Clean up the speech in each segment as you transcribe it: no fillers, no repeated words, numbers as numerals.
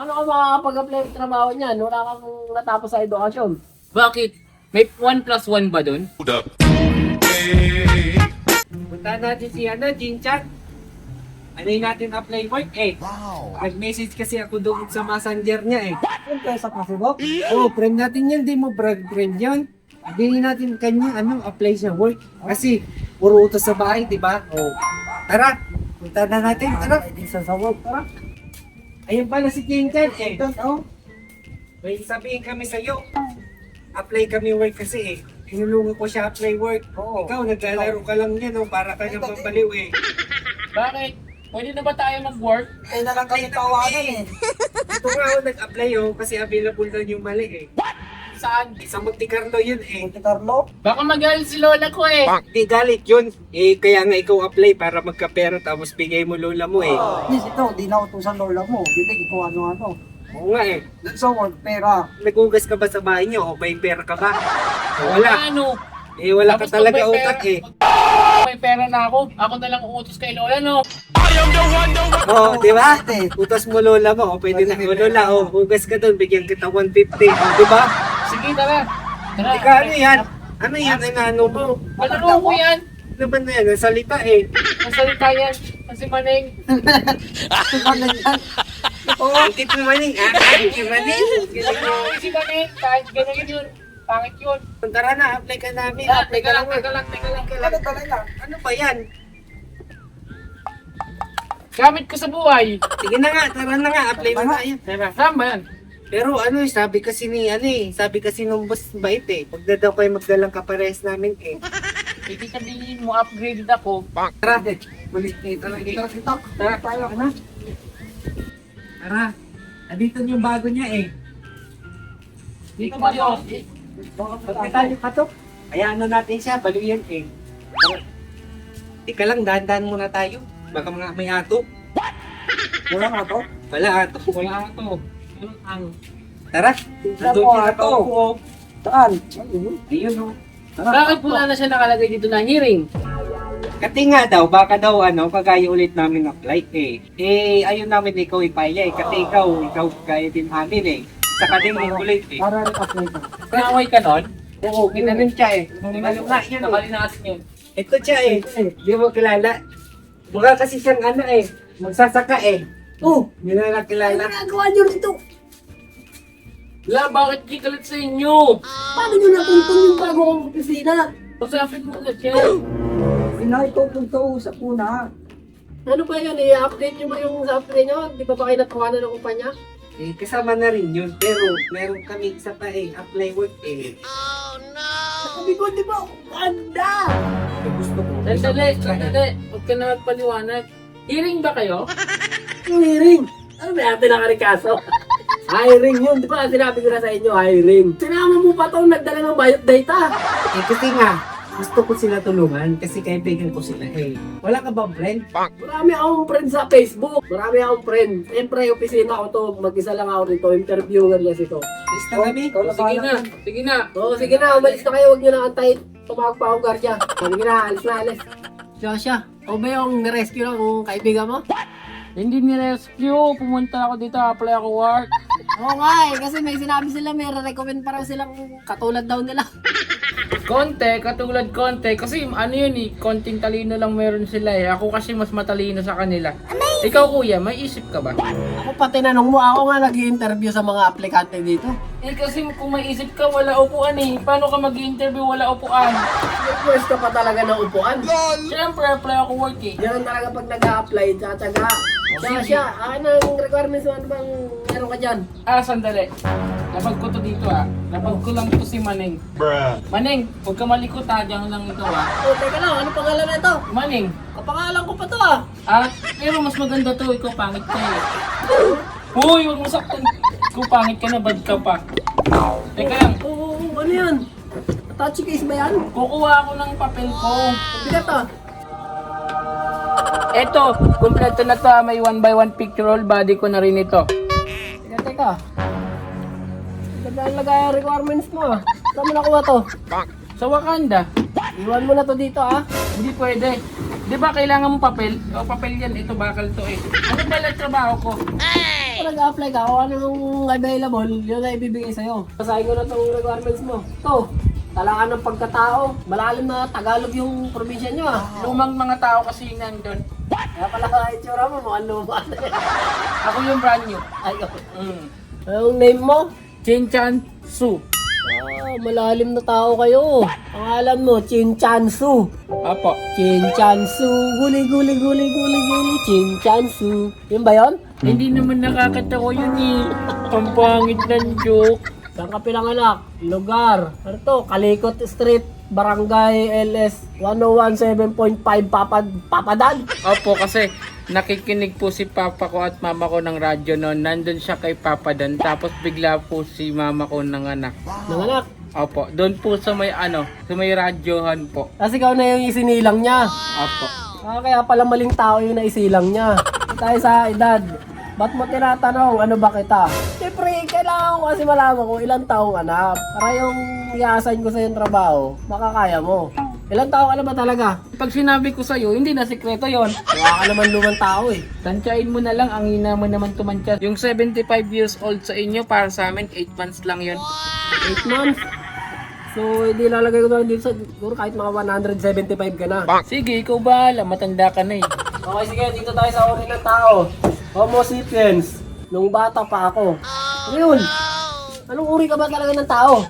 Paano ka makakapag-apply ng trabaho niyan? Wala kang natapos sa edukasyon. Bakit? May 1+1 ba dun? Punta natin si Jinchak. Ano yung natin apply work eh. Wow. Nag-message kasi ako doon sa messenger niya eh. Friend kayo sa Facebook? Oo, friend natin yan. Di mo friend yan. Hindi natin kanya apply sa work. Kasi puro utos sa bahay, di ba? Oo. Tara, punta na natin. Tara, isa sa work. Tara. Ayun pala si Jinchak eh. May sabihin kami sa'yo. Apply kami work kasi eh. Hinulungan ko siya apply work. Oo. Ikaw, naglalaro ka lang yan, oh, para ka nang mabaliw eh. Bakit? Pwede na ba tayo mag-work? Kaya na lang kayo tawagan eh. Ito nga ako nag-apply oh, kasi available na yung mali eh. Saan? Sa Monte Carlo yun eh. Monte Carlo? Baka magalit si lola ko eh. Di galit yun. Eh, kaya nga ikaw apply para magkapera tapos bigay mo lola mo eh. Yes, ito, di na utusan lola mo. Hindi, ikaw ano-ano. Oo nga eh. So, pera. Nagugas ka ba sa bahay niyo o may pera ka ba? O, wala. Ano? Eh, wala ka Tapos talaga pag may utak eh. May pera na ako. Ako na lang uutos kay lola, no? Oo, di ba? Ate, Utos mo lola mo, o pwede na. O lola, o hugas ka doon, bigyan kita 150. O, di ba? Sige, tara. Tara. Ika, ano yan? Ano yan? Ano mo? Malaro ko yan. Ano ba na yan? Ang salita eh. Masalita yan. Kasi maneng. ano yan? Oh, hindi po maning. Hindi maning. Kasi maneng. Kahit ganun yun. Pangit yun. Tara na, apply ka namin. Ah, Apply teka lang. Ano talaga? Ano ba yan? Gamit ko sa buhay. Sige na nga, tara na nga, apply na nga yan. Tara, saan ba yan? Pero sabi kasi ni, sabi kasi nung boss bait eh. Huwag na daw kayo magdalang kapares namin eh. Hindi sabihin mo, upgraded ako. Tara, bulit dito lang dito. Tara, tayo ka na. Tara, andito yung bago niya eh. Dito ba yun? Pagkatali pa to. Kaya natin siya, baliw yan eh. Tara. Ika lang, dahan-dahan muna tayo. Baka mga may ato. Wala nga to? Wala ato. Wala ato. Ang Tara, nandun mo, yung ato. ato ko. Saan? Ayun o. bakit wala na siya nakalagay dito na hearing? Kasi nga daw, baka daw kagaya ulit namin apply eh. Eh, ayun namin ikaw ipaya eh. Kasi ikaw kagaya din amin eh. Saka din ulit eh. Para rin-apply ka. Kaaway ka nun? Oo, ginanin siya eh. Ano nga yun eh. Nakalinasin yun. Ito siya eh. Di mo kilala. Mukha kasi siyang magsasaka eh. Oh, yun na nakilala. Ginagawa niyo rito? La, bakit di kalit sa inyo? Paano niyo natuntun yung bago kong opisina? Usapin mo ulit yan. Ina, ito kung usap muna. Ano ba yun? I-update niyo ba yung software niyo? Di ba ba kayo natawanan ng kumpanya? Eh, kasama na rin yun. Pero, meron kami isa pa eh. Apply work eh. Sabi ko, di ba? Ganda! Eh, gusto ko. Sandali. Huwag ka na magpaliwanag. Hearing ba kayo? Yung hiring. Ano ba yung pinakarikaso? Hiring yun. Di ba sinabi ko na sa inyo, hiring. Sinama mo pa itong nagdala ng biodata. Eh, kasi nga, gusto ko sila tulungan kasi kaibigan ko sila eh. Wala ka ba friend? Marami akong friend sa Facebook. Marami akong friend. Siyempre, opisina ko to. Mag-isa lang ako rito. Interviewer kasi to. Lista kami? Sige na. Sige na. Oo, sige na. Umalis na kayo. Huwag nyo na antayin. Tumawag pa akong guardia. Sige na, alis na, alis. Joshua, o ba yung rescue ng kaibigan mo? Hindi ni-rescue. Pumunta ako dito. Apply ako work. Oo nga eh, kasi may sinabi sila, may recommend pa raw silang katulad daw nila. Katulad konti. Kasi yun eh, konting talino lang meron sila eh. Ako kasi mas matalino sa kanila. Ikaw kuya, may isip ka ba? Ako pa tinanong mo, ako nga nag-i-interview sa mga aplikante dito. Eh kasi kung may isip ka, wala upuan eh. Paano ka mag-interview, wala upuan? May pwesto pa talaga ng upuan. Siyempre, apply ako work eh. Yan talaga pag nag-a-apply, tsatsaga. Siya, akin ang requirements mo, ano bang meron ka dyan? Sandali. Lapag ko to dito Lapag ko lang to si Maneng. Maneng, huwag ka malikot Diyan lang ito Oh, teka lang, ano pangalan na ito? Maneng. Kapangalan ko pa to Pero mas maganda to. Ikaw pangit ka eh. Uy, huwag mo saktan. Ikaw pangit ka na, bad ka pa. Teka lang. Oo, ano yan? Touchy case ba yan? Kukuha ako ng papel ko. Bigat Eto, kumpleto na to May 1x1 pictorial body ko na rin ito. Teka. Lagay ang requirements mo Saan mo nakuha to? Sa Wakanda. Iwan mo na to dito Hindi pwede. Di ba kailangan mo papel? O papel yan, ito bakal to eh. Ano pala trabaho ko? nag-apply ka, kung anong available, yun na ibibigay sa'yo. Basahin ko na itong requirements mo. Ito, talaan ng pagkatao. Malalim na Tagalog yung probinsya nyo ah. Lumang mga tao kasi yung nandun. Kaya pala ka itsura mo, mukhang luma. Ako yung brand new. Ay, Mm. anong name mo? Chinchan Su. Ah, malalim na tao kayo. Pangalan mo, Chinchansu. Apo. Chinchansu, guli, guli, guli, guli, guli, Chinchansu. Yun ba yun? Hindi naman nakakatawa yun eh. Pampangit ng joke. Saan ka pinanganak? Lugar. Ano to? Kalikot Street, Barangay LS 101.7.5 Papadan. Opo, kasi nakikinig po si papa ko at mama ko ng radyo noon. Nandun siya kay Papa Dan. Tapos bigla po si mama ko nanganak. Nanganak. Opo, doon po sa may sa may radyohan po. Kasi ikaw na yung isinilang niya. Opo. Ah, kaya pala maling tao yung naisilang niya. Tayo sa edad. Ba't mo tinatanong, ano ba kita? Siyempre, kailangan ko kasi malaman kung ilang taong anak. Para yung i-assign ko sa yung trabaho, makakaya mo. Ilang taong ka na ba talaga? Pag sinabi ko sa'yo, hindi na sikreto yon. Wala ka naman lumang tao eh. Tansyain mo na lang, ang hina mo naman tumantya. Yung 75 years old sa inyo, para sa amin, 8 months lang yon. 8 months. So, hindi lalagay ko na dito sa, siguro kahit mga 175 ka na. Sige, ikaw bahala, matanda ka na eh. Okay, sige, dito tayo sa uri ng tao. Homo sapiens. Nung bata pa ako. Ano yun? Anong uri ka ba talaga ng tao?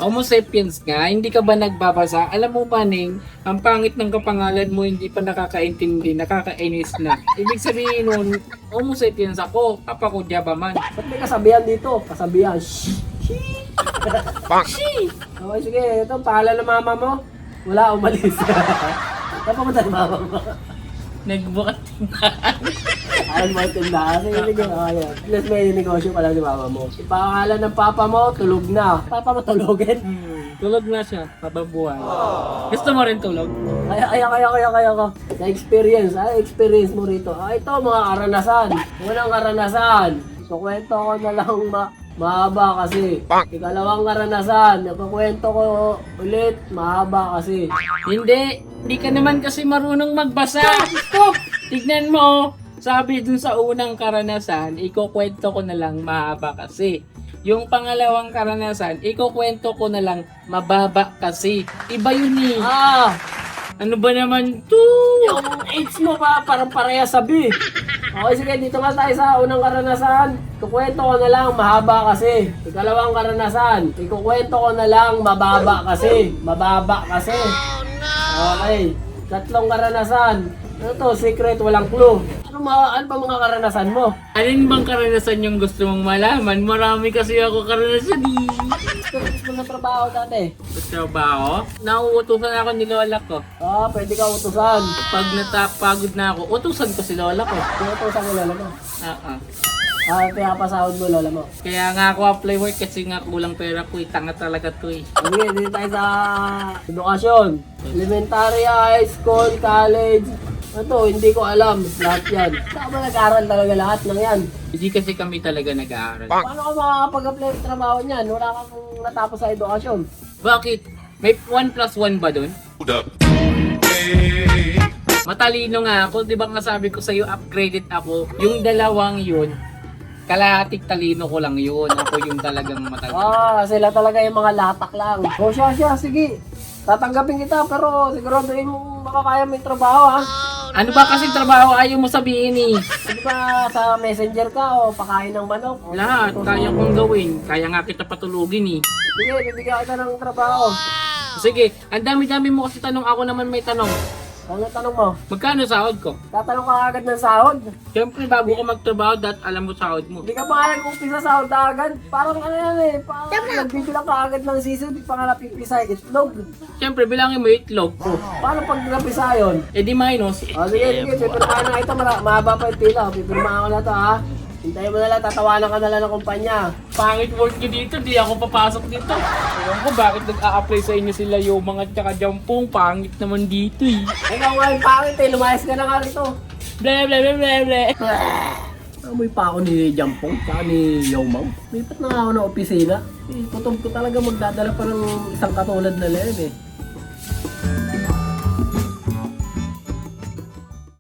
Homo sapiens nga, hindi ka ba nagbabasa? Alam mo ba, Ning, ang pangit ng kapangalan mo, hindi pa nakakaintindi, nakakainis na. Ibig sabihin nun, Homo sapiens ako, papa ko Jabaman. Ba't may kasabihan dito? Kasabihan. Shh. Shh. Okay, sige. Ito, pangalan ng mama mo? Wala, umalis. Saan pumunta ni mama mo? Nagbukat Ayaw mo tindahan. Sige, sige. Okay, plus may negosyo pala ni mama mo. Yung pangalan ng papa mo, tulog na. Papa mo tulogin? Tulog na siya, mababuhay. Gusto mo rin tulog? Kaya ko. Na-experience, experience mo rito. Ito, mga karanasan. Unang karanasan. Kukwento ko na lang mahaba kasi. Ikalawang karanasan. Kukwento ko ulit, mahaba kasi. Hindi ka naman kasi marunong magbasa. Stop! Tignan mo, sabi dun sa unang karanasan, ikukwento ko na lang mahaba kasi. Yung pangalawang karanasan, ikukwento ko na lang mababa kasi. Iba yun eh. Ano ba naman to? Yung age mo pa, parang pareha sabi. Okay, sige, dito nga tayo sa unang karanasan. Kukwento ko na lang, mahaba kasi. Ikalawang karanasan, ikukwento ko na lang, mababa kasi. Mababa kasi. Okay, tatlong karanasan. Ano to, secret, walang clue. Ano ba mga karanasan mo? Alin bang karanasan yung gusto mong malaman? Marami kasi ako karanasan eh. Gusto mo na trabaho dati? Gusto ba ako? Nauutusan ako ni lola ko. Pwede ka utusan. Pag natapagod na ako, utusan ko si lola ko. Utusan ko lola mo. Kaya pasahod mo lola mo. Kaya nga ako apply work kasi nga kulang pera ko eh. Tanga talaga to eh. Sige, dito tayo sa edukasyon. Elementary, high school, college. Ito, hindi ko alam. Lahat yan. Saan ba nag-aaral talaga lahat ng yan? Hindi kasi kami talaga nag-aaral. Paano ka makakapag-apply ng trabaho niyan? Wala kang natapos sa edukasyon. Bakit? May 1 plus 1 ba dun? Matalino nga ako. Di ba nga sabi ko sa'yo, upgraded ako. Yung dalawang yun, kalahating talino ko lang yun. Ako yung talagang matalino. Sila talaga yung mga latak lang. Siya, sige. Tatanggapin kita, pero siguraduhin mo makakaya mo yung trabaho, ha? Ano ba kasing trabaho ayaw mo sabihin eh? Di ba sa messenger ka o pakain ng manok? Lahat, kaya kong gawin. Kaya nga kita patulugin eh. Sige, bibigyan kita ng trabaho. Sige, ang dami-dami mo kasi tanong. Ako naman may tanong. Ano tanong mo? Magkano sahod ko? Tatanong ka agad ng sahod? Siyempre, bago ka magtrabaho, alam mo sahod mo. Hindi ka pa nga nag-umpisa sahod na agad. Parang ano yan eh. Parang nagbibilang ka agad ng sisod, di pa nga napipisa itlog. Siyempre, bilangin mo itlog. Paano pag napisa yun? Eh di minus. Sige, pipirmahan na ito. Mahaba pa yung pila. Pipirmahan ko na ito, ha? Hintayin mo na lang, tatawanan ka na lang ng kumpanya. Pangit work nyo dito, di ako papasok dito. Ewan ko bakit nag-a-apply sa inyo sila yung mga tsaka jampong. Pangit naman dito eh. Ikaw nga yung pangit eh, lumayas ka na nga rito. Ble ble ble ble ble. Amoy pa ako ni Jampong, saka ni Yomang. Lipat na nga ako ng opisina. Kutob ko talaga magdadala pa ng isang katulad na Len eh.